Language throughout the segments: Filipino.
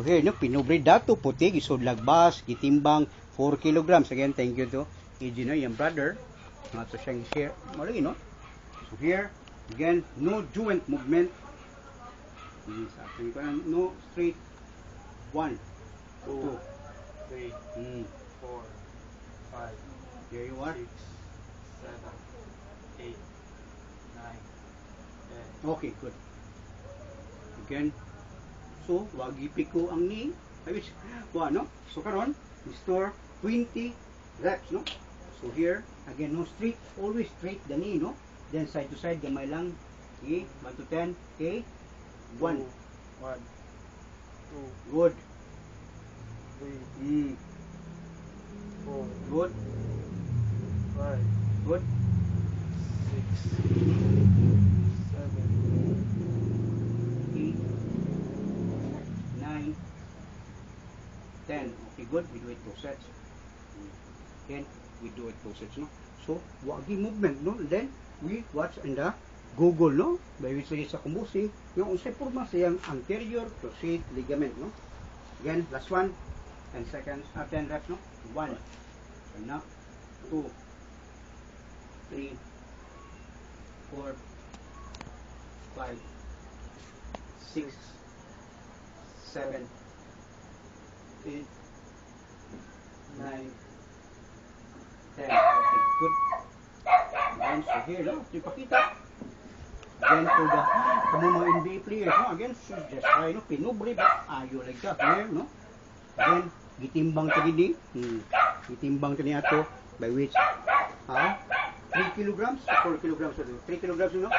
So here, no, pinubre dato puti, isod lagbas, gitimbang 4 kilograms. Again, thank you to EJ, no, yung brother. Nga to siyang share. Malagi, no? So here, again, no joint movement. No straight. 1, 2, 3, 4, 5, here you are. 6, 7, 8, 9, 10. Okay, good. Again, so, wag ipiko ang knee. Ay, no? So, karon, restore 20 reps, no? So, here, again, no straight, always straight the knee, no? Then, side to side, gamay lang. Okay, 1 to 10. Okay, 1. 1, 2, Good. 3, 4, Good. 5, Good. 6, 7, 8, 9, 10. Okay, good. We do it 2 sets. Then, we do it 2 sets, no? So, wagi movement, no? Then, we watch in the Google, no? By which is sa kumbusing, yung unsay forma siyang anterior cruciate ligament, no? Again, last one. 10 seconds, 10 reps, no? 1. And now, 2, 3, 4, 5, 6, 7, 8, 9, 10. Okay, good. Again, so here, no? Ipakita. Again, to the mga NBA players, no? Again, so just try, no? Pinubre ba? Ayo like that. Here, no? Again, gitimbang tagidi. Gitimbang tani ato by which 3 kilograms, 4 kilograms, 3 kilograms, no?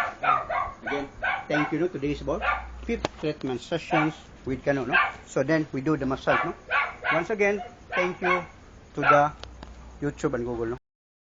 Again, thank you, no? Today is about 5th treatment sessions with Kano, no? So then we do the massage, no? Once again, thank you to the YouTube and Google, no?